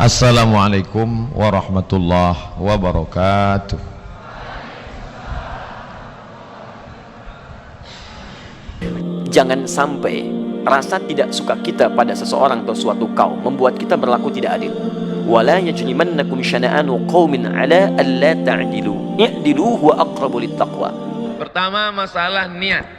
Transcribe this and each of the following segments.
Assalamualaikum warahmatullahi wabarakatuh. Jangan sampai rasa tidak suka kita pada seseorang atau suatu kaum membuat kita berlaku tidak adil. Wala yajrimannakum syana'anu qaumin ala alla ta'dilu. I'dilu huwa aqrabu littaqwa. Pertama, masalah niat.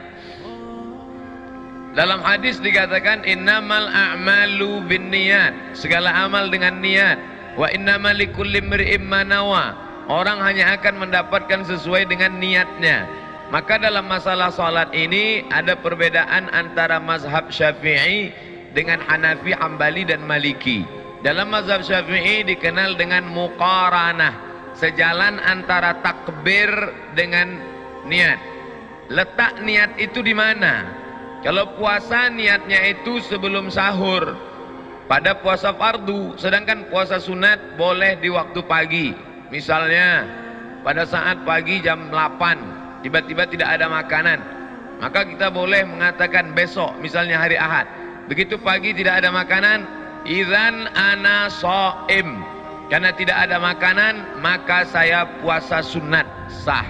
Dalam hadis dikatakan innamal a'malu binniyat, segala amal dengan niat. Wa innamal likulli imri'in ma nawa, orang hanya akan mendapatkan sesuai dengan niatnya. Maka dalam masalah salat ini ada perbedaan antara mazhab Syafi'i dengan Hanafi, Hambali dan Maliki. Dalam mazhab Syafi'i dikenal dengan muqaranah, sejalan antara takbir dengan niat. Letak niat itu di mana? Kalau puasa niatnya itu sebelum sahur pada puasa fardu, sedangkan puasa sunat boleh di waktu pagi. Misalnya pada saat pagi jam 8 tiba-tiba tidak ada makanan, maka kita boleh mengatakan besok, misalnya hari Ahad, begitu pagi tidak ada makanan, idzan ana shaim, karena tidak ada makanan maka saya puasa sunat sah.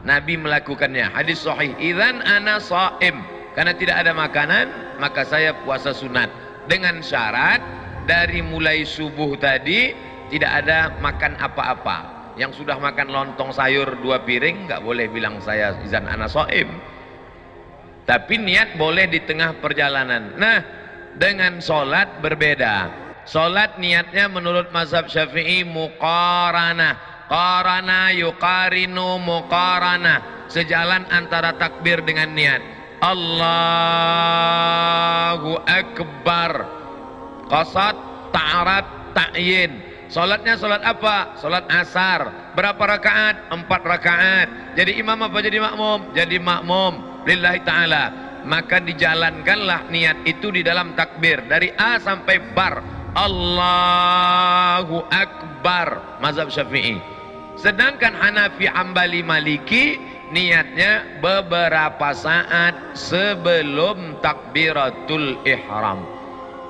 Nabi melakukannya, hadis sahih, idzan ana shaim, karena tidak ada makanan maka saya puasa sunat, dengan syarat dari mulai subuh tadi tidak ada makan apa-apa. Yang sudah makan lontong sayur 2 piring nggak boleh bilang saya izan ana shaim, tapi niat boleh di tengah perjalanan. Nah, dengan sholat berbeda. Sholat niatnya menurut mazhab Syafi'i muqaranah, qarana yuqarinu muqaranah, sejalan antara takbir dengan niat. Allahu Akbar, qasad, ta'arat, ta'yin. Salatnya salat apa? Salat asar. Berapa rakaat? 4 rakaat. Jadi imam apa jadi makmum? Jadi makmum lillahi ta'ala. Maka dijalankanlah niat itu di dalam takbir dari A sampai bar. Allahu Akbar, mazhab Syafi'i. Sedangkan Hanafi, Hambali, Maliki niatnya beberapa saat sebelum takbiratul ihram.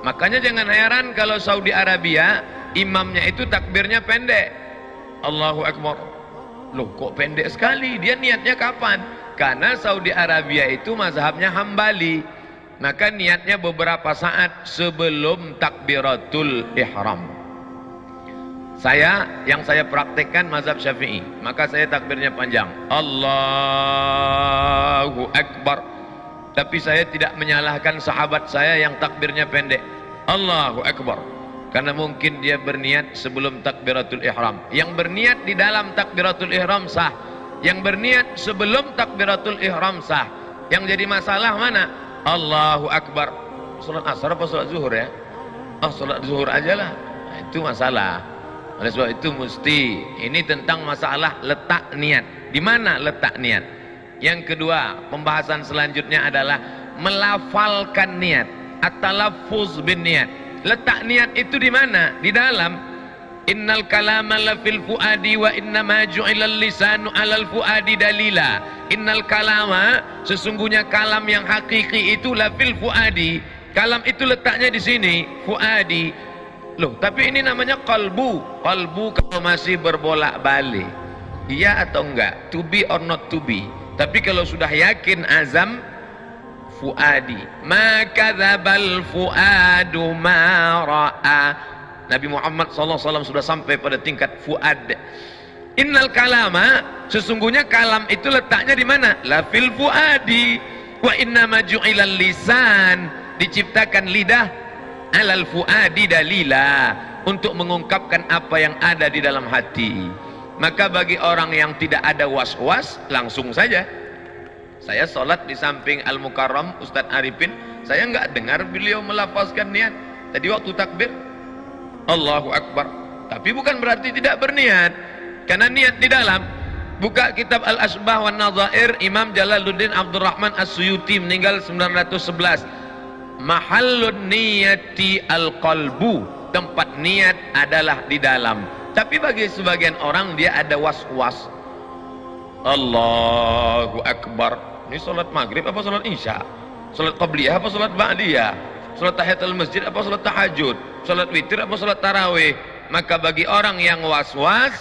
Makanya jangan heran kalau Saudi Arabia imamnya itu takbirnya pendek, Allahu Akbar. Loh, kok pendek sekali? Dia niatnya kapan? Karena Saudi Arabia itu mazhabnya Hambali, maka niatnya beberapa saat sebelum takbiratul ihram. Yang saya praktekkan mazhab Syafi'i, maka saya takbirnya panjang, Allahu Akbar. Tapi saya tidak menyalahkan sahabat saya yang takbirnya pendek, Allahu Akbar, karena mungkin dia berniat sebelum takbiratul ihram. Yang berniat di dalam takbiratul ihram sah, yang berniat sebelum takbiratul ihram sah. Yang jadi masalah mana? Allahu Akbar. Salat asar apa salat zuhur ya? Salat zuhur aja lah. Nah, itu masalah. Oleh sebab itu mesti, ini tentang masalah letak niat. Di mana letak niat? Yang kedua, pembahasan selanjutnya adalah melafalkan niat, at-talaffuz bin niat. Letak niat itu di mana? Di dalam. Innal kalama la fil fuadi wa inna ma ju'ilal lisanu 'alal fuadi dalila. Innal kalama, sesungguhnya kalam yang hakiki itu la fil fuadi. Kalam itu letaknya di sini, fuadi. Loh, tapi ini namanya qalbu. Qalbu kalau masih berbolak-balik, iya atau enggak, to be or not to be. Tapi kalau sudah yakin azam, fuadi. Ma kadzabal fuadu ma ra'a. Nabi Muhammad SAW sudah sampai pada tingkat fuad. Innal kalama, sesungguhnya kalam itu letaknya di mana? La fil fuadi. Wa inna ma ju'ilal lisan, diciptakan lidah, alal fuadi dalila, untuk mengungkapkan apa yang ada di dalam hati. Maka bagi orang yang tidak ada was-was, langsung saja. Saya sholat di samping Al-Mukarram Ustadz Arifin, saya nggak dengar beliau melafazkan niat. Tadi waktu takbir Allahu Akbar, tapi bukan berarti tidak berniat, karena niat di dalam. Buka kitab Al-Asbah wan Nadhair, Imam Jalaluddin Abdurrahman As-Suyuti meninggal 911. Mahallun niyati al-qalbu, tempat niat adalah di dalam. Tapi bagi sebagian orang dia ada was-was. Allahu Akbar, ini salat maghrib apa salat isya? Salat qabliyah apa salat ba'diyah? Salat tahiyatul masjid apa salat tahajud? Salat witir apa salat tarawih? Maka bagi orang yang was-was,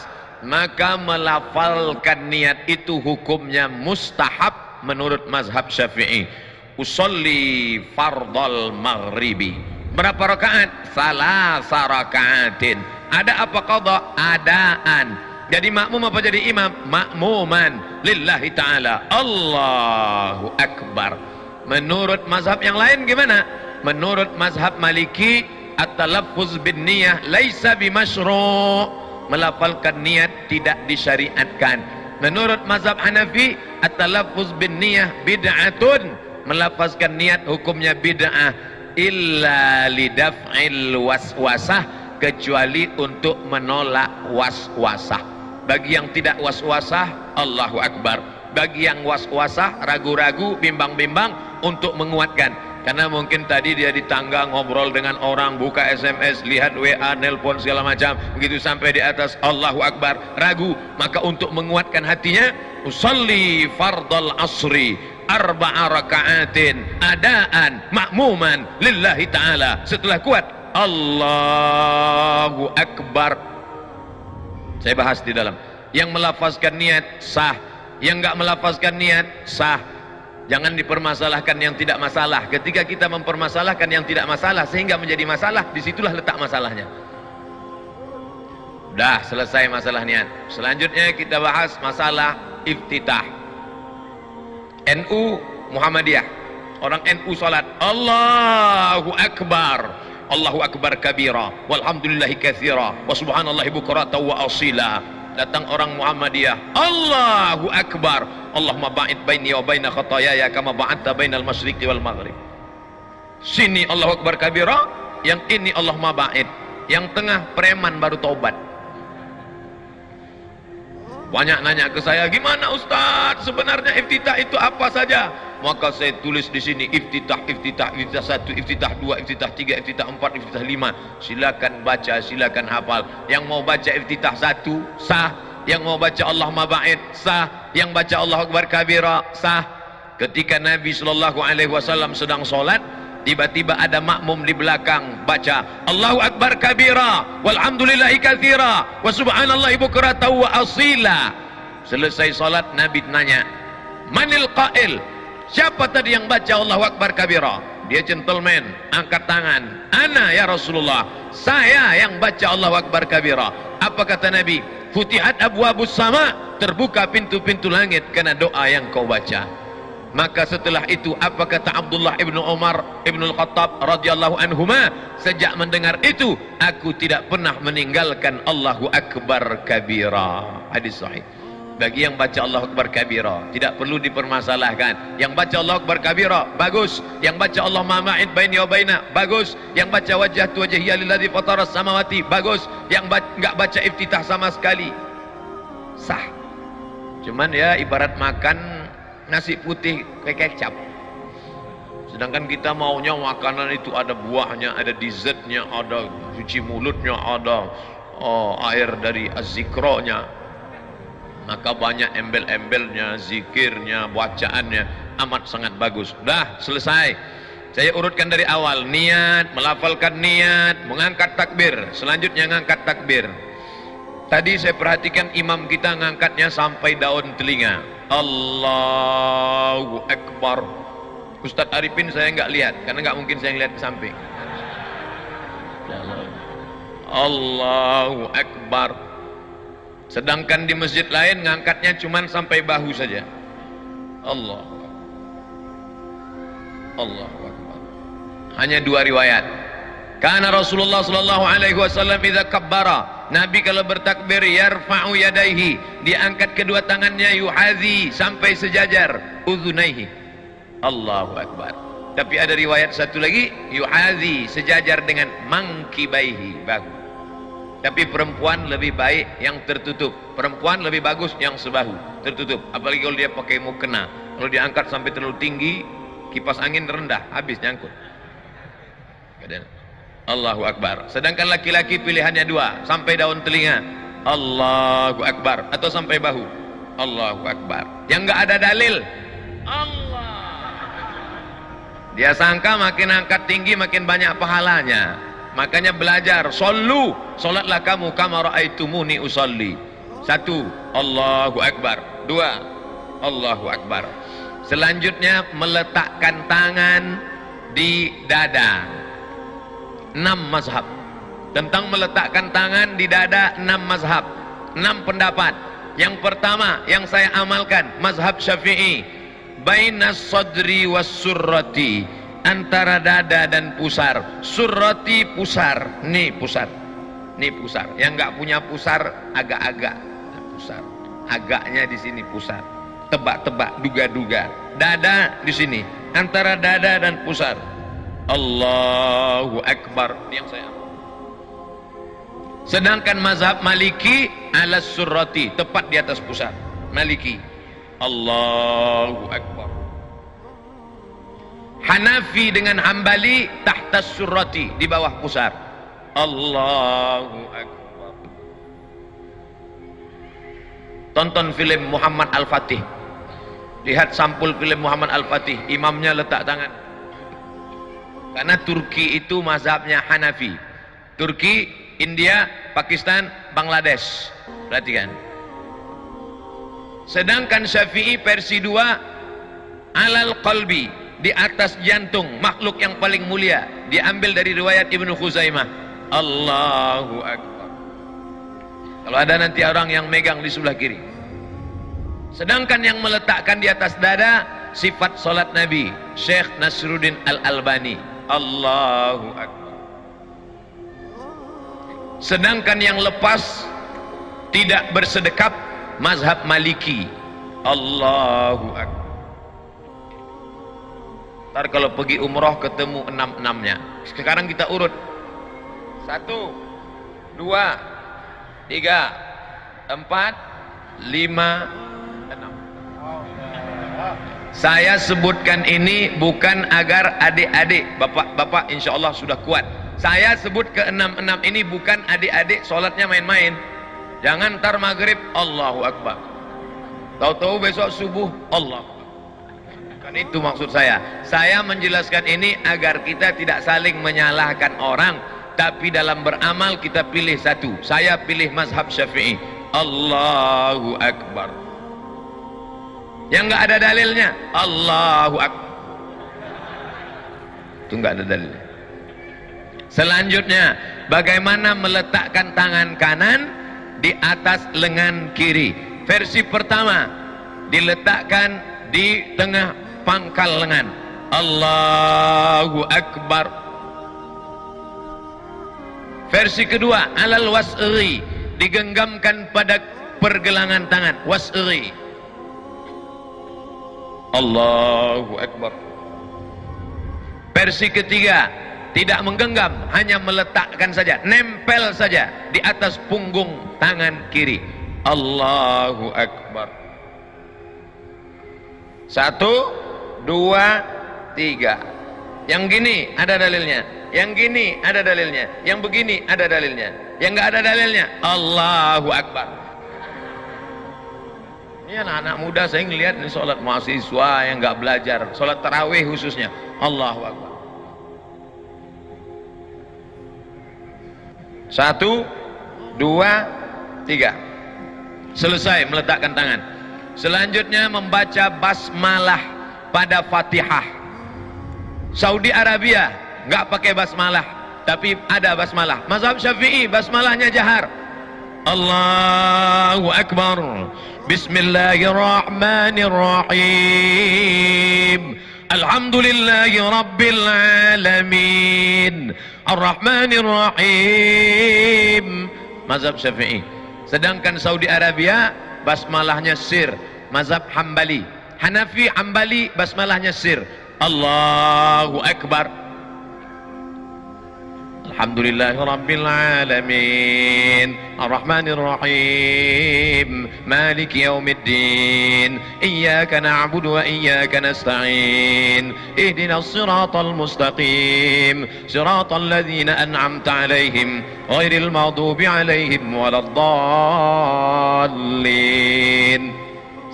maka melafalkan niat itu hukumnya mustahab menurut mazhab Syafi'i. Usolli fardal maghribi. Berapa rakaat? Salasa rakaatin. Ada apa qadha? Adaan. Jadi makmum apa jadi imam? Makmuman lillahi ta'ala. Allahu Akbar. Menurut mazhab yang lain gimana? Menurut mazhab Maliki, at-talaffuz bin niyah laisa bimasyru'. Melafalkan niat tidak disyariatkan. Menurut mazhab Hanafi, at-talaffuz bin niyah bid'atun. Melafazkan niat hukumnya bid'ah, illa lidaf'il waswasah, kecuali untuk menolak waswasah. Bagi yang tidak waswasah, Allahu Akbar. Bagi yang waswasah, ragu-ragu, bimbang-bimbang, untuk menguatkan. Karena mungkin tadi dia di tangga ngobrol dengan orang, buka SMS, lihat WA, nelpon segala macam, begitu sampai di atas Allahu Akbar, ragu. Maka untuk menguatkan hatinya, usalli fardal asri arba'a raka'atin adaan makmuman lillahi ta'ala. Setelah kuat Allahu Akbar. Saya bahas di dalam. Yang melafazkan niat sah, yang enggak melafazkan niat sah. Jangan dipermasalahkan yang tidak masalah. Ketika kita mempermasalahkan yang tidak masalah sehingga menjadi masalah, disitulah letak masalahnya. Dah selesai masalah niat. Selanjutnya kita bahas masalah iftitah. NU Muhammadiyah, orang NU salat Allahu Akbar, Allahu Akbar kabira, walhamdulillahi katsira, wa subhanallahi bukratan wa asila. Datang orang Muhammadiyah, Allahu Akbar, Allahumma ba'id baini wa baina khataayaya kama ba'adta bainal masyriqi wal maghrib. Sini Allahu Akbar kabira, yang ini Allahumma ba'id, yang tengah preman baru taubat. Banyak nanya ke saya, gimana Ustaz, sebenarnya iftitah itu apa saja? Maka saya tulis di sini, iftitah 1, iftitah 2, iftitah 3, iftitah 4, iftitah 5. Silakan baca, silakan hafal. Yang mau baca iftitah 1 sah, yang mau baca Allahumma ba'id sah, yang baca Allahu Akbar kabira sah. Ketika Nabi SAW sedang sholat, tiba-tiba ada makmum di belakang baca Allahu Akbar kabira, walhamdulillahi katsira, wa subhanallahi bukratan wa asila. Selesai salat, Nabi tanya, manil qail? Siapa tadi yang baca Allahu Akbar kabira? Dia gentleman, angkat tangan. Ana ya Rasulullah, saya yang baca Allahu Akbar kabira. Apa kata Nabi? Futihat abwabus sama, terbuka pintu-pintu langit karena doa yang kau baca. Maka setelah itu apa kata Abdullah ibnu Umar ibnu Al-Khattab radhiyallahu anhuma? Sejak mendengar itu, aku tidak pernah meninggalkan Allahu Akbar kabira. Hadis sahih. Bagi yang baca Allahu Akbar kabira, tidak perlu dipermasalahkan. Yang baca Allahu Akbar kabira, bagus. Yang baca Allahumma ma'id baini wa baina, bagus. Yang baca wajhatu wajhiya lilladzi fataras samawati, bagus. Yang enggak baca iftitah sama sekali, sah. Cuman ya ibarat makan nasi putih kayak kecap. Sedangkan kita maunya makanan itu ada buahnya, ada dessertnya, ada cuci mulutnya, ada air dari az-zikronya. Maka banyak embel-embelnya, zikirnya, bacaannya, amat sangat bagus. Dah selesai. Saya urutkan dari awal. Niat, melafalkan niat, mengangkat takbir. Selanjutnya ngangkat takbir. Tadi saya perhatikan imam kita ngangkatnya sampai daun telinga. Allahu Akbar. Ustadz Arifin saya nggak lihat, karena nggak mungkin saya lihat ke samping. Allahu Akbar. Sedangkan di masjid lain ngangkatnya cuman sampai bahu saja. Allahu Akbar. Allahu Akbar. Hanya dua riwayat. Karena Rasulullah sallallahu alaihi wasallam idza kabbara, Nabi kalau bertakbir yarfa'u yadaihi, diangkat kedua tangannya, yuhazi sampai sejajar udhunaihi. Allahu Akbar. Tapi ada riwayat satu lagi, yuhazi sejajar dengan mangkibaihi, bahu. Tapi perempuan lebih baik yang tertutup. Perempuan lebih bagus yang sebahu, tertutup. Apalagi kalau dia pakai mukena. Kalau diangkat sampai terlalu tinggi, kipas angin rendah, habis nyangkut. Allahu Akbar. Sedangkan laki-laki pilihannya dua, sampai daun telinga, Allahu Akbar, atau sampai bahu, Allahu Akbar. Yang enggak ada dalil, Allah. Dia sangka makin angkat tinggi makin banyak pahalanya. Makanya belajar, sallu, salatlah kamu kama raaitumuni usalli. 1, Allahu Akbar. 2, Allahu Akbar. Selanjutnya meletakkan tangan di dada. 6 mazhab. Tentang meletakkan tangan di dada 6 mazhab, 6 pendapat. Yang pertama yang saya amalkan mazhab Syafi'i, bainas sadri was surrati, antara dada dan pusar. Surrati pusar, nih pusar, nih pusar. Yang nggak punya pusar agak-agak pusar, agaknya di sini pusar, tebak-tebak, duga-duga. Dada di sini, antara dada dan pusar. Allahu Akbar. Ini yang saya. Sedangkan mazhab Maliki ala surrati, tepat di atas pusar. Maliki. Allahu Akbar. Hanafi dengan Hambali tahta surrati, di bawah pusar. Allahu Akbar. Tonton film Muhammad Al-Fatih. Lihat sampul film Muhammad Al-Fatih, imamnya letak tangan. Karena Turki itu mazhabnya Hanafi. Turki, India, Pakistan, Bangladesh. Perhatikan. Sedangkan Syafi'i versi 2 alal qalbi, di atas jantung, makhluk yang paling mulia. Diambil dari riwayat Ibnu Khuzaimah. Allahu Akbar. Kalau ada nanti orang yang megang di sebelah kiri. Sedangkan yang meletakkan di atas dada sifat salat Nabi, Syekh Nasruddin Al-Albani. Allahu Akbar. Sedangkan yang lepas tidak bersedekap mazhab Maliki. Allahu Akbar. Ntar kalau pergi umroh ketemu 6-6-nya. Sekarang kita urut 1, 2, 3, 4, 5, 6. Saya sebutkan ini bukan agar adik-adik, bapak-bapak insya Allah sudah kuat. Saya sebut ke 6-6 ini bukan adik-adik sholatnya main-main. Jangan ntar maghrib Allahu Akbar, tahu-tahu besok subuh Allah. Kan itu maksud saya. Saya menjelaskan ini agar kita tidak saling menyalahkan orang, tapi dalam beramal kita pilih satu. Saya pilih mazhab Syafi'i. Allahu Akbar. Yang nggak ada dalilnya Allahu Akbar, itu nggak ada dalilnya. Selanjutnya, bagaimana meletakkan tangan kanan di atas lengan kiri. Versi pertama, diletakkan di tengah pangkal lengan. Allahu Akbar. Versi kedua, alal wasri, digenggamkan pada pergelangan tangan. Wasri. Allahu Akbar. Versi ketiga, tidak menggenggam, hanya meletakkan saja, nempel saja di atas punggung tangan kiri. Allahu Akbar. 1, 2, 3. Yang gini ada dalilnya, yang gini ada dalilnya, yang begini ada dalilnya, yang nggak ada dalilnya Allahu Akbar. Ini anak-anak muda saya ngelihat ini sholat mahasiswa yang nggak belajar, sholat tarawih khususnya. Allahu Akbar. 1, 2, 3. Selesai meletakkan tangan. Selanjutnya membaca basmalah pada Fatihah. Saudi Arabia nggak pakai basmalah, tapi ada basmalah. Mazhab Syafi'i basmalahnya jahar. Allahu Akbar. Bismillahirrahmanirrahim. Alhamdulillahi Rabbil Alamin. Ar-Rahmanir-Rahim. Mazhab Syafi'i. Sedangkan Saudi Arabia basmalahnya sir. Mazhab Hambali. Hanafi, Hambali basmalahnya sir. Allahu Akbar. Alhamdulillahi Rabbil Alamin. Ar-Rahmanir-Rahim. Maliki Yawmiddin. Iyyaka na'budu wa iyyaka nasta'in. Ihdinas siratal mustaqim. Siratal ladzina an'amta 'alaihim ghairil maghdubi 'alaihim waladdallin.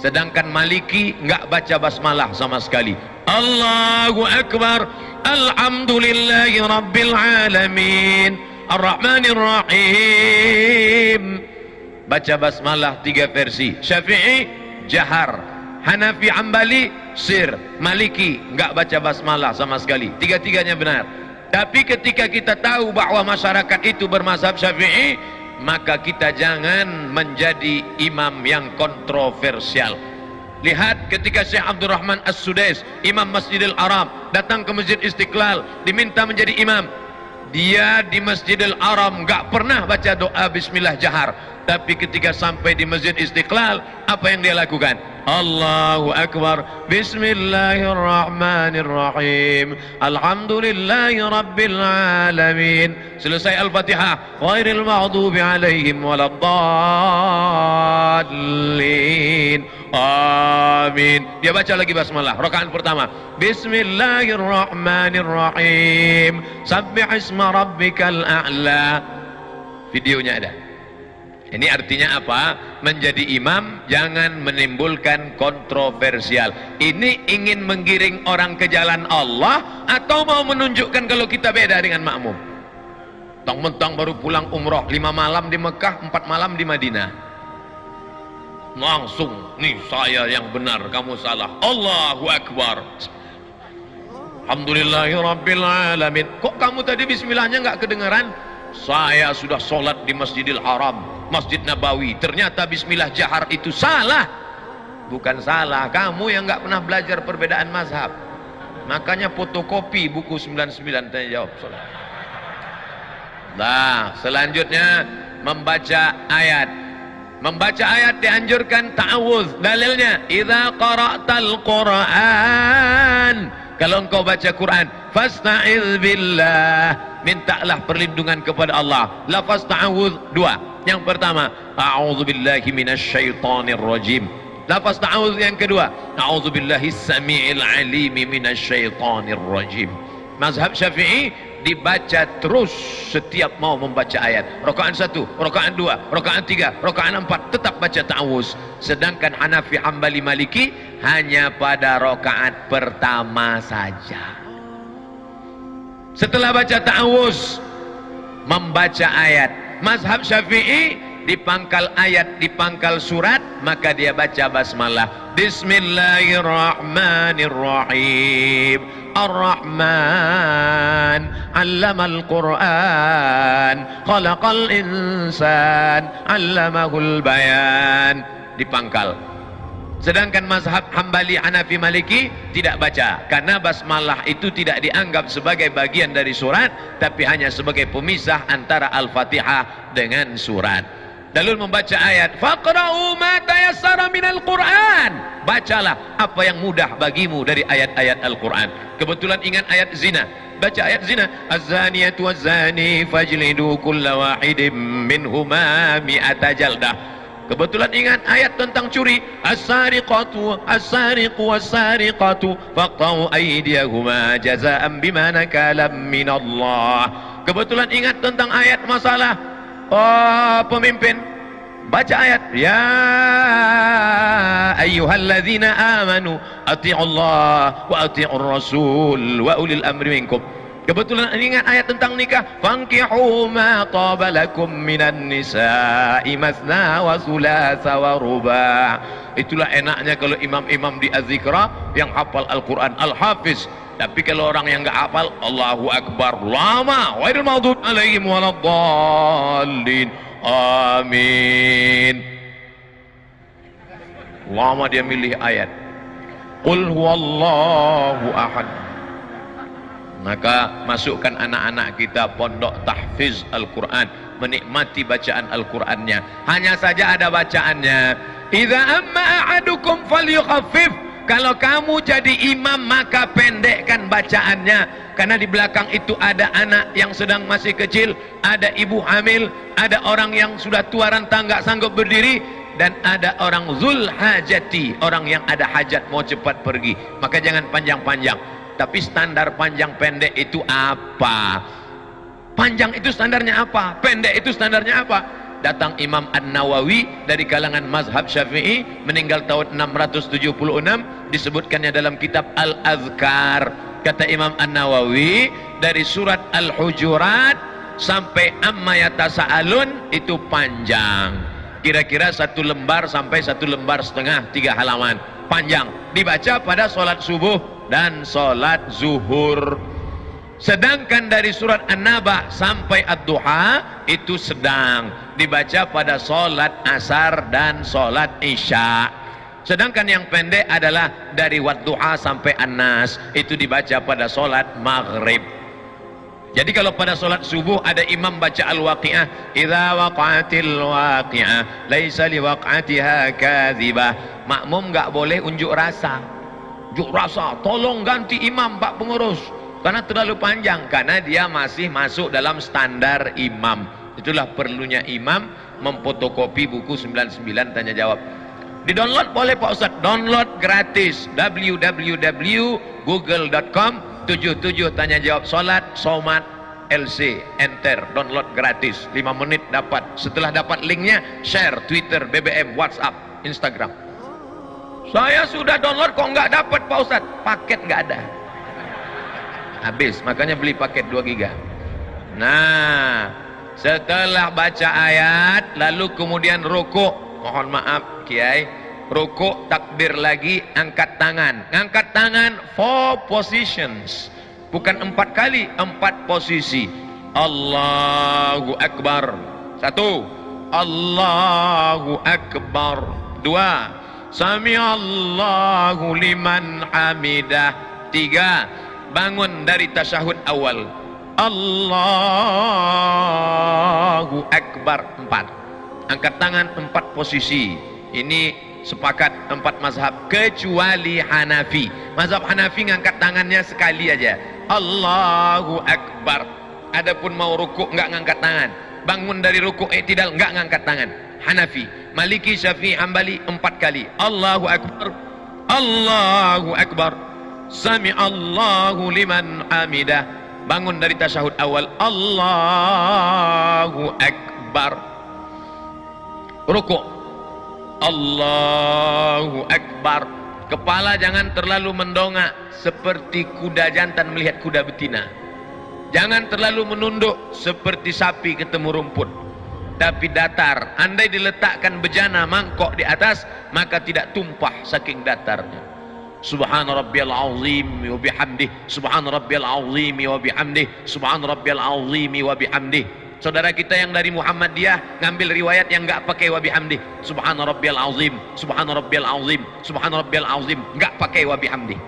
Sedangkan Maliki nggak baca basmalah sama sekali. Allahu Akbar, alhamdulillahi rabbil alamin, arrahmanir rahim. Baca basmalah 3 versi. Syafi'i jahar, Hanafi Hambali sir, Maliki nggak baca basmalah sama sekali. Tiga-tiganya benar. Tapi ketika kita tahu bahwa masyarakat itu bermazhab Syafi'i, maka kita jangan menjadi imam yang kontroversial. Lihat ketika Syekh Abdurrahman As-Sudais, Imam Masjidil Haram, datang ke Masjid Istiqlal, diminta menjadi imam. Dia di Masjidil Haram nggak pernah baca doa Bismillah jahar. Tapi ketika sampai di Masjid Istiqlal, apa yang dia lakukan? Allahu Akbar, Bismillahirrahmanirrahim, Alhamdulillahi Rabbil Alamin. Selesai Al-Fatihah, Ghairil maghdubi alaihim waladdallin, amin. Dia baca lagi basmalah, rakaat pertama, Bismillahirrahmanirrahim, Sabbih isma rabbikal a'la. Videonya ada. Ini artinya apa? Menjadi imam jangan menimbulkan kontroversial. Ini ingin menggiring orang ke jalan Allah atau mau menunjukkan kalau kita beda dengan makmum? Mentang-mentang baru pulang umroh 5 malam di Mekah, 4 malam di Madinah, langsung nih saya yang benar, kamu salah. Allahu Akbar, Alhamdulillahi Rabbil Alamin. Kok kamu tadi bismillahnya nggak kedengaran? Saya sudah sholat di Masjidil Haram, Masjid Nabawi, ternyata bismillah jahar itu salah. Bukan salah, kamu yang nggak pernah belajar perbedaan mazhab. Makanya fotokopi buku 99 tanya jawab sholat. Nah, selanjutnya membaca ayat. Membaca ayat dianjurkan ta'awudz. Dalilnya, idza qara'tal Qur'an, kalau engkau baca Quran, fasta'iz billah, mintalah perlindungan kepada Allah. Lafaz ta'awudz 2. Yang pertama, a'udzubillahi minasyaitonir rajim. Lafaz ta'awudz yang kedua, a'udzubillahis samii'il 'aliim minasyaitonir rajim. Mazhab Syafi'i dibaca terus setiap mau membaca ayat. Rakaat 1, rakaat 2, rakaat 3, rakaat 4 tetap baca ta'awuz. Sedangkan Hanafi, Hambali, Maliki hanya pada rakaat pertama saja. Setelah baca ta'awuz, membaca ayat. Mazhab Syafi'i di pangkal ayat, di pangkal surat, maka dia baca basmalah. Bismillahirrahmanirrahim, Ar-Rahman, 'allamal Qur'an, khalaqal insan, 'allamahul bayan. Di pangkal. Sedangkan mazhab Hambali, Hanafi, Maliki tidak baca, karena basmalah itu tidak dianggap sebagai bagian dari surat, tapi hanya sebagai pemisah antara Al-Fatihah dengan surat. Lalu membaca ayat, faqra'u ma tayassara minal Qur'an, bacalah apa yang mudah bagimu dari ayat-ayat Al-Quran. Kebetulan ingat ayat zina, baca ayat zina, az-zaniyatu waz-zani fajlidu kulla wahidin minhuma mi'ata jaldah. Kebetulan ingat ayat tentang curi, as-sariqatu as-sariqu was-sariqatu faqta'u aydiyahuma jazaa'an bima nakalam minallah. Kebetulan ingat tentang ayat masalah pemimpin, baca ayat, ya ayyuhalladzina amanu ati'ullah wa ati'ur rasul wa ulil amri minkum. Kebetulan ingat ayat tentang nikah, fankihu ma taba lakum minan nisa'i masna wa thulatha wa ruba'. Itulah enaknya kalau imam-imam di Az-Zikra yang hafal Al-Quran, Al-Hafiz. Tapi kalau orang yang enggak hafal, Allahu Akbar lama, ghairil maghdubi alaihim waladdallin, amin. Lama dia milih ayat, qul huwallahu ahad. Maka masukkan anak-anak kita pondok tahfiz Al-Quran, menikmati bacaan Al-Qurannya. Hanya saja ada bacaannya, idza amma ahadukum falyukhaffif. Kalau kamu jadi imam maka pendekkan bacaannya, karena di belakang itu ada anak yang sedang masih kecil, ada ibu hamil, ada orang yang sudah tua renta nggak sanggup berdiri, dan ada orang zul hajati, orang yang ada hajat mau cepat pergi. Maka jangan panjang-panjang. Tapi standar panjang pendek itu apa? Panjang itu standarnya apa? Pendek itu standarnya apa? datang Imam An-Nawawi dari kalangan mazhab Syafi'i, meninggal tahun 676, disebutkannya dalam kitab Al-Azkar. Kata Imam An-Nawawi, dari surat Al-Hujurat sampai Amma Yatasa'alun itu panjang, kira-kira 1 lembar sampai 1 lembar setengah, 3 halaman, panjang, dibaca pada sholat subuh dan sholat zuhur. Sedangkan dari surat An-Naba sampai Ad-Duha itu sedang, dibaca pada sholat asar dan sholat isya. Sedangkan yang pendek adalah dari Wadduha sampai An-Nas, itu dibaca pada sholat maghrib. Jadi kalau pada sholat subuh ada imam baca Al-Waqi'ah, idza waqa'atil waqi'ah laisa liwaq'atiha kadzibah. Makmum nggak boleh unjuk rasa. Unjuk rasa, tolong ganti imam Pak Pengurus, karena terlalu panjang, karena dia masih masuk dalam standar imam. Itulah perlunya imam memfotokopi buku 99 tanya jawab. Di download boleh Pak Ustaz, download gratis, www.google.com 77 tanya jawab salat somat LC, enter, download gratis, 5 menit dapat. Setelah dapat linknya, share Twitter, BBM, WhatsApp, Instagram. Saya sudah download kok nggak dapat Pak Ustaz, paket nggak ada, habis, makanya beli paket 2 giga. Nah, setelah baca ayat lalu kemudian rukuk, mohon maaf Kiai, rukuk, takbir lagi, angkat tangan. Angkat tangan 4 positions, bukan 4 kali, 4 posisi. Allahu Akbar, 1, Allahu Akbar, 2, Sami Allahu liman hamidah, 3, bangun dari tasyahud awal, Allahu Akbar, 4, angkat tangan 4 posisi. Ini sepakat 4 mazhab kecuali Hanafi. Mazhab Hanafi ngangkat tangannya sekali aja, Allahu Akbar. Adapun mau rukuk nggak ngangkat tangan, bangun dari rukuk i'tidal nggak ngangkat tangan. Hanafi, Maliki, Syafi'i, Hambali 4 kali, Allahu Akbar, Allahu Akbar, Sami Allahu liman hamidah, bangun dari tasyahud awal, Allahu Akbar, rukuk, Allahu Akbar. Kepala jangan terlalu mendongak seperti kuda jantan melihat kuda betina, jangan terlalu menunduk seperti sapi ketemu rumput, tapi datar. Andai diletakkan bejana mangkok di atas, maka tidak tumpah saking datarnya. Subhana rabbiyal azim wa bihamdih, subhana rabbiyal azim wa bihamdih, subhana rabbiyal azim wa bihamdih. Saudara kita yang dari Muhammadiyah ngambil riwayat yang enggak pakai wa bihamdih, subhana rabbiyal azim, subhana rabbiyal azim, subhana rabbiyal azim, enggak pakai wa bihamdih.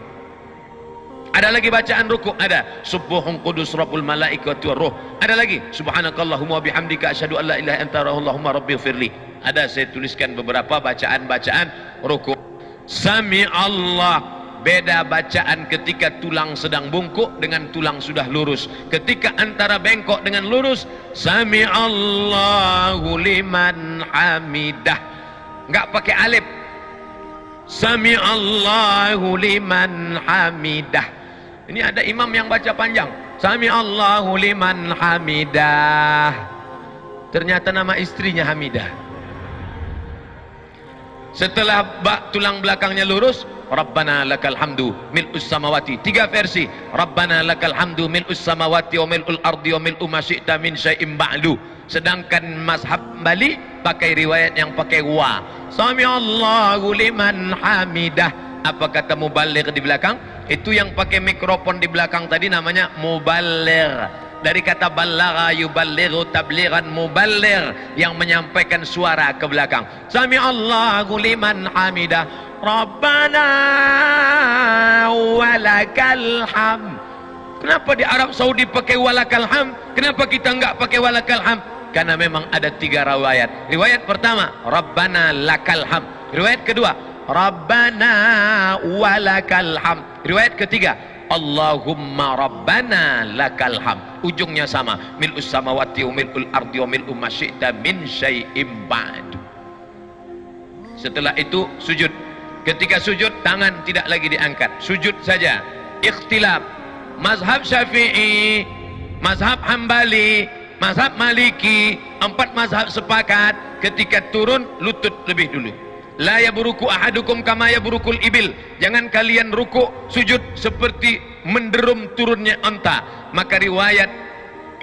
Ada lagi bacaan rukuk, ada subuhun qudus rabbul malaikati war ruh. Ada lagi subhanakallahumma wa bihamdika asyhadu an la ilaha illa anta allahumma rabbighfirli. Ada saya tuliskan beberapa bacaan-bacaan rukuk. Sami Allah, beda bacaan ketika tulang sedang bungkuk dengan tulang sudah lurus. Ketika antara bengkok dengan lurus, Sami Allahu liman hamidah, enggak pakai alif. Sami Allahu liman hamidah. Ini ada imam yang baca panjang, Sami Allahu liman hamidah, ternyata nama istrinya Hamidah. Setelah tulang belakangnya lurus, Rabbana lakal hamdu mil'us samawati, 3 versi, Rabbana lakal hamdu mil'us samawati wa mil'ul ardi wa mil'u ma syi'ta min syai'im ba'du. Sedangkan mazhab Bali pakai riwayat yang pakai wa, Sami Allahu liman hamidah. Apa kata mubaligh di belakang? Itu yang pakai mikrofon di belakang tadi namanya mubaligh. Dari kata balagha yuballighu tablighan, mubaligh yang menyampaikan suara ke belakang. Sami Allahu liman hamidah, Rabbana walakal hamd. Kenapa di Arab Saudi pakai walakal hamd? Kenapa kita enggak pakai walakal hamd? Karena memang ada 3 riwayat. Riwayat pertama, Rabbana lakal hamd. Riwayat kedua, Rabbana walakal hamd. Riwayat ketiga, Allahumma Rabbana lakal hamd. Ujungnya sama, mil'us samawati wa mil'ul ardi wa mil'u ma syi'ta min syai'im ba'du. Setelah itu sujud. Ketika sujud, tangan tidak lagi diangkat, sujud saja. Ikhtilaf mazhab Syafi'i, mazhab Hambali, mazhab Maliki, Empat mazhab sepakat ketika turun lutut lebih dulu. La yaburuku ahadukum kama yaburukul ibil. Jangan kalian rukuk sujud seperti menderum turunnya onta. Maka riwayat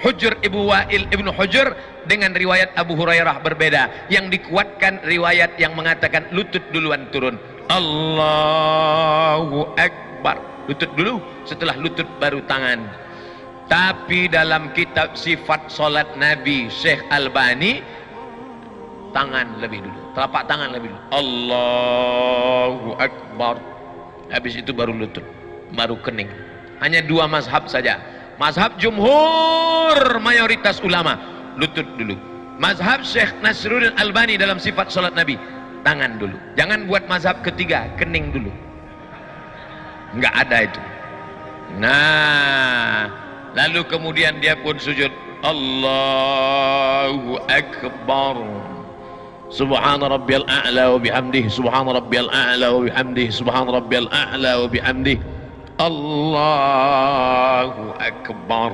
Hujr Ibu Wa'il Ibnu Hujr dengan riwayat Abu Hurairah berbeda. Yang dikuatkan riwayat yang mengatakan lutut duluan turun. Allahu Akbar. Lutut dulu, setelah lutut baru tangan. Tapi dalam kitab sifat solat Nabi Syekh Albani, tangan lebih dulu, telapak tangan lebih dulu. Allahu Akbar. Habis itu baru lutut, baru kening. Hanya dua mazhab saja. Mazhab jumhur mayoritas ulama, lutut dulu. Mazhab Syekh Nasruddin Albani dalam sifat salat Nabi, tangan dulu. Jangan buat mazhab ketiga, kening dulu. Enggak ada itu. Nah, lalu kemudian dia pun sujud. Allahu Akbar. Subhana rabbiyal a'la wa bihamdihi, subhana rabbiyal a'la wa bihamdihi, subhana rabbiyal a'la wa bihamdihi. Allahu Akbar.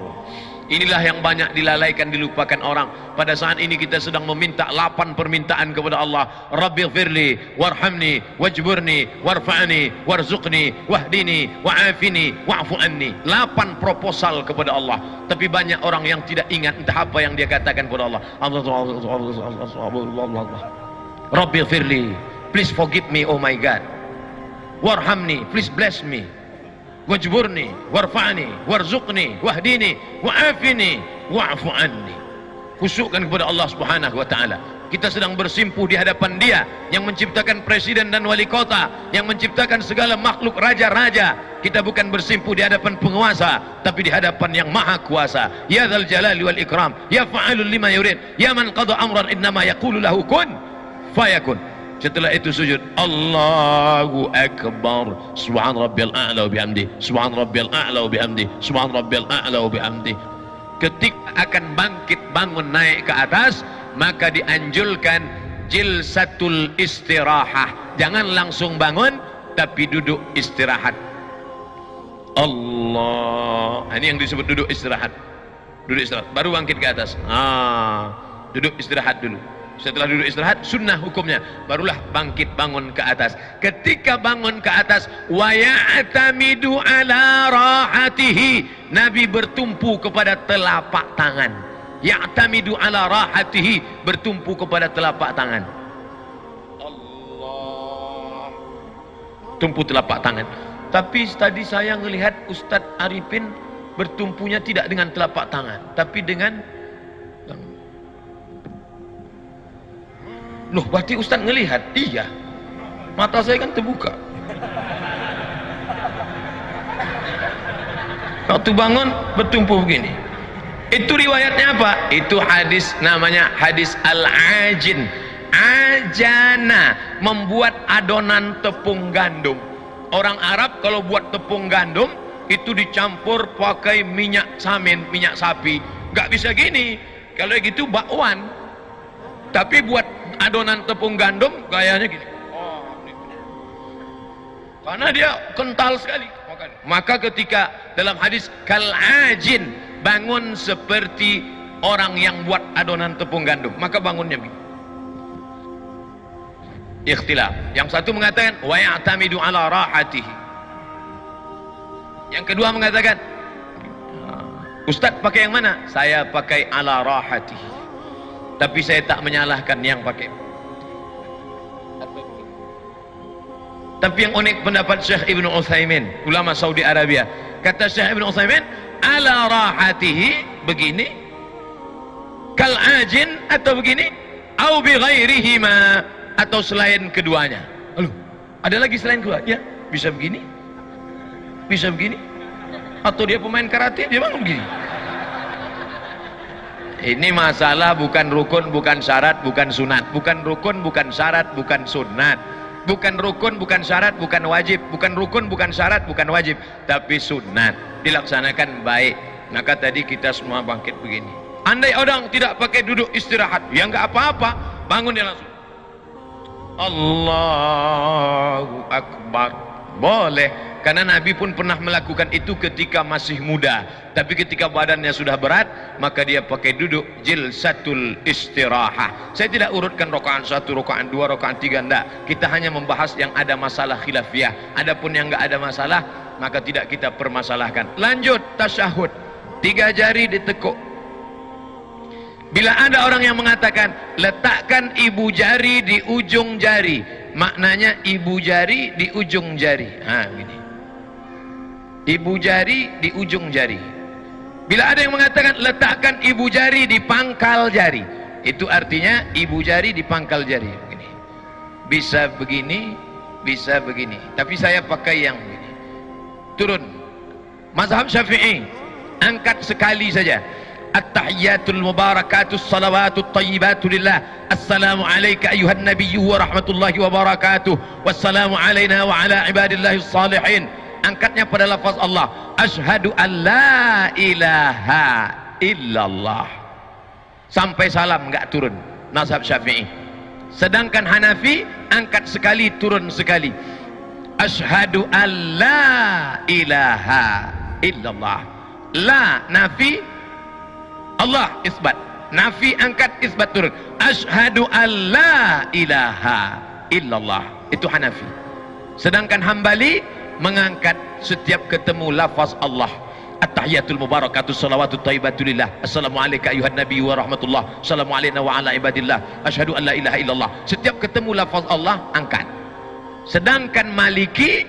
Inilah yang banyak dilalaikan, dilupakan orang. Pada saat ini kita sedang meminta 8 permintaan kepada Allah. Rabbighfirli warhamni wajburni warfa'ni warzuqni wahdini wa'afini wa'fu anni. 8 proposal kepada Allah. Tapi banyak orang yang tidak ingat entah apa yang dia katakan kepada Allah. Rabbighfirli, please forgive me, oh my God. Warhamni, please bless me. Wajburni warfa'ni warzuqni wahdini wa'afini wa'fu anni. Khusyukkan kepada Allah Subhanahu wa taala. Kita sedang bersimpuh di hadapan Dia yang menciptakan presiden dan wali kota, yang menciptakan segala makhluk raja-raja. Kita bukan bersimpuh di hadapan penguasa, tapi di hadapan yang maha kuasa. Ya dzal jalali wal ikram, ya fa'alul lima yurid, ya man qada amran innama yaqulu lahu kun fayakun. Setelah itu sujud. Allahu Akbar. Subhan rabbiyal a'la wa bihamdi, subhan rabbiyal a'la wa bihamdi, subhan rabbiyal a'la wa bihamdi. Ketika akan bangkit bangun naik ke atas, maka dianjurkan jilsatul istirahah. Jangan langsung bangun, tapi duduk istirahat. Allah. Ini yang disebut duduk istirahat. Duduk istirahat, baru bangkit ke atas. Duduk istirahat dulu. Setelah duduk istirahat, sunnah hukumnya, barulah bangkit bangun ke atas. Ketika bangun ke atas, wa ya'tamidu ala rahatihi, Nabi bertumpu kepada telapak tangan. Ya'tamidu ala rahatihi, bertumpu kepada telapak tangan. Allah, tumpu telapak tangan. Tapi tadi saya melihat Ustadz Arifin bertumpunya tidak dengan telapak tangan, tapi dengan loh, berarti Ustaz ngelihat? Iya, mata saya kan terbuka. Waktu bangun bertumpu begini. Itu riwayatnya apa? Itu hadis, namanya hadis al-ajin. Ajana, membuat adonan tepung gandum. Orang Arab kalau buat tepung gandum itu dicampur pakai minyak samin, minyak sapi. Gak bisa gini. Kalau gitu bakwan. Tapi buat adonan tepung gandum gayanya gini. Karena dia kental sekali. Maka ketika dalam hadis kal'ajin, bangun seperti orang yang buat adonan tepung gandum, maka bangunnya begini. Ikhtilaf. Yang satu mengatakan wa ya'tamidu ala rahatihi. Yang kedua mengatakan, Ustaz pakai yang mana? Saya pakai ala rahatihi. Tapi saya tak menyalahkan yang pakai. Tapi yang unik pendapat Syekh Ibnu Utsaimin, ulama Saudi Arabia. Kata Syekh Ibnu Utsaimin, ala rahatihi, begini, kal ajin, atau begini, au bi ghairihima, atau selain keduanya. Aduh, ada lagi selain kedua? Ya, bisa begini, bisa begini, atau dia pemain karate, dia bangun begini. Ini masalah bukan rukun, bukan syarat, bukan sunat. Bukan rukun, bukan syarat, bukan sunat. Bukan rukun, bukan syarat, bukan wajib. Bukan rukun, bukan syarat, bukan wajib. Tapi sunat, dilaksanakan baik. Maka tadi kita semua bangkit begini. Andai orang tidak pakai duduk istirahat, ya nggak apa-apa, bangun dia langsung. Allahu Akbar. Boleh. Karena Nabi pun pernah melakukan itu ketika masih muda. Tapi ketika badannya sudah berat, maka dia pakai duduk jilsatul istirahah. Saya tidak urutkan rakaat 1, rakaat 2, rakaat 3, enggak. Kita hanya membahas yang ada masalah khilafiyah. Adapun yang enggak ada masalah, maka tidak kita permasalahkan. Lanjut tasyahud. 3 jari ditekuk. Bila ada orang yang mengatakan letakkan ibu jari di ujung jari, maknanya ibu jari di ujung jari. Gini. Ibu jari di ujung jari. Bila ada yang mengatakan letakkan ibu jari di pangkal jari, itu artinya ibu jari di pangkal jari. Begini. Bisa begini, bisa begini. Tapi saya pakai yang begini. Turun. Mazhab Syafi'i, angkat sekali saja. At-tahiyyatul mubarakatus salawatut tayyibatu lillah. Assalamu alayka ayuhan nabiyyu wa rahmatullahi wa barakatuh. Wassalamu alayna wa ala ibadillahis salihin. Angkatnya pada lafaz Allah. Asyhadu an la ilaha illallah. Sampai salam enggak turun. Mazhab Syafi'i. Sedangkan Hanafi angkat sekali turun sekali. Asyhadu an la ilaha illallah. La nafi, Allah isbat. Nafi angkat, isbat turun. Asyhadu an la ilaha illallah. Itu Hanafi. Sedangkan Hambali mengangkat setiap ketemu lafaz Allah. At-tahiyatul mubarakatuh salawatut thayyibatulillah. Assalamu alayka ayuhan nabi wa rahmatullah. Assalamu alayna wa ala ibadillah. Asyhadu an la ilaha illallah. Setiap ketemu lafaz Allah angkat. Sedangkan Maliki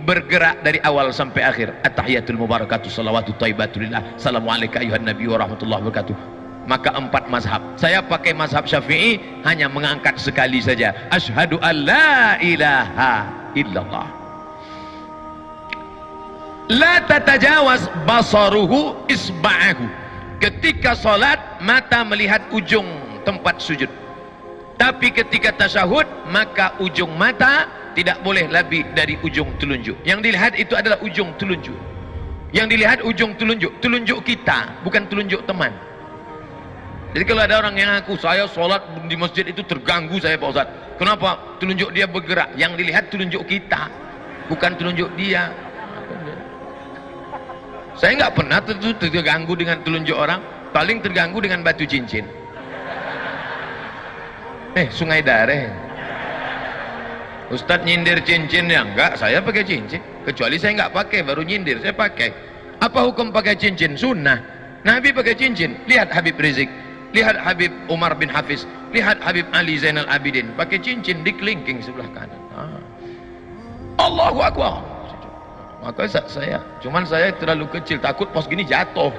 bergerak dari awal sampai akhir. At-tahiyatul mubarakatuh salawatut thayyibatulillah. Assalamu alayka ayuhan nabi wa rahmatullah wabarakatuh. Maka 4 mazhab. Saya pakai mazhab Syafi'i, hanya mengangkat sekali saja. Asyhadu an la ilaha illallah. La tatajawaz basaruhu isba'ahu. Ketika salat mata melihat ujung tempat sujud. Tapi ketika tasyahud maka ujung mata tidak boleh lebih dari ujung telunjuk. Yang dilihat itu adalah ujung telunjuk. Yang dilihat ujung telunjuk, telunjuk kita, bukan telunjuk teman. Jadi kalau ada orang yang ngaku saya salat di masjid itu terganggu saya Pak Ustaz. Kenapa? Telunjuk dia bergerak. Yang dilihat telunjuk kita, bukan telunjuk dia. Saya nggak pernah terganggu dengan telunjuk orang. Paling terganggu dengan batu cincin. Sungai Dareh. Ustadz nyindir cincinnya enggak, saya pakai cincin. Kecuali saya nggak pakai, baru nyindir saya pakai. Apa hukum pakai cincin? Sunnah. Nabi pakai cincin. Lihat Habib Rizik, lihat Habib Umar bin Hafiz, lihat Habib Ali Zainal Abidin pakai cincin di kelingking sebelah kanan. Allahu Akbar. Maka saya terlalu kecil, takut pos gini jatuh.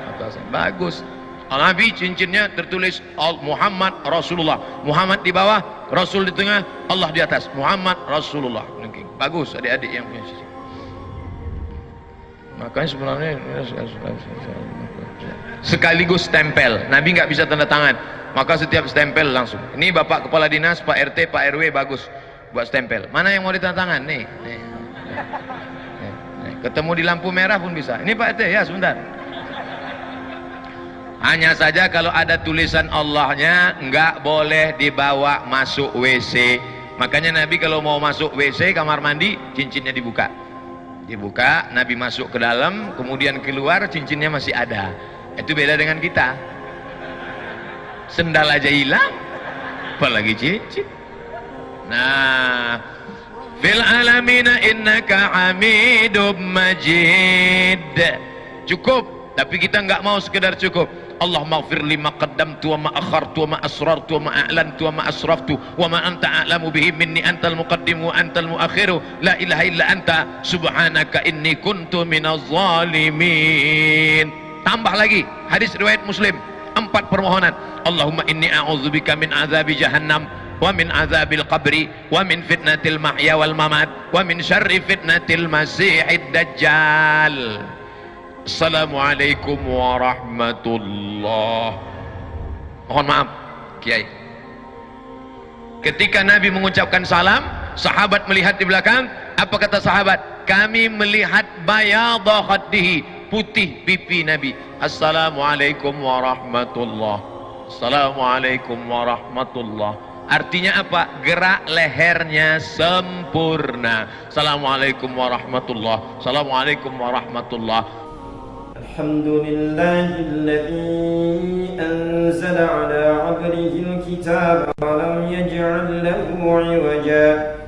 Maka saya, bagus. Nabi cincinnya tertulis Muhammad Rasulullah. Muhammad di bawah, Rasul di tengah, Allah di atas. Muhammad Rasulullah. Bagus adik-adik yang punya cincin. Makanya sebenarnya sekaligus stempel. Nabi nggak bisa tanda tangan, maka setiap stempel langsung. Ini Bapak Kepala Dinas, Pak RT, Pak RW, bagus buat stempel. Mana yang mau ditanda tangan? Nih. Ketemu di lampu merah pun bisa. Ini Pak RT ya, sebentar. Hanya saja kalau ada tulisan Allahnya nggak boleh dibawa masuk WC. Makanya Nabi kalau mau masuk WC, kamar mandi, cincinnya dibuka. Dibuka, Nabi masuk ke dalam, kemudian keluar, cincinnya masih ada. Itu beda dengan kita. Sendal aja hilang, apalagi cincin. Nah, fil alamina innaka hamidum majid. Cukup, tapi kita nggak mau sekedar cukup. Allahumma ighfir li ma qaddamtu wa ma akhartu wa ma asrartu wa ma a'lantu wa ma asraftu wa ma anta a'lamu bihi minni antal muqaddimu wa antal muakhiru la ilaha illa anta subhanaka inni kuntu minaz zalimin. Tambah lagi hadis riwayat Muslim, 4 permohonan. Allahumma inni a'udzubika min azabi jahannam wa min azabil qabri wa min fitnatil mahya wal mamat wa min syarri fitnatil masihid dajjal. Assalamualaikum warahmatullah. Mohon maaf Kiai, ketika Nabi mengucapkan salam, sahabat melihat di belakang. Apa kata sahabat? Kami melihat bayadha khaddihi, putih pipi Nabi. Assalamualaikum warahmatullah. Assalamualaikum warahmatullah. Artinya apa? Gerak lehernya sempurna. Assalamualaikum warahmatullah. Assalamualaikum warahmatullah. Alhamdulillahilladzi anzala ala 'abdihi al-kitaba wa lam yaj'al lahu 'iwaja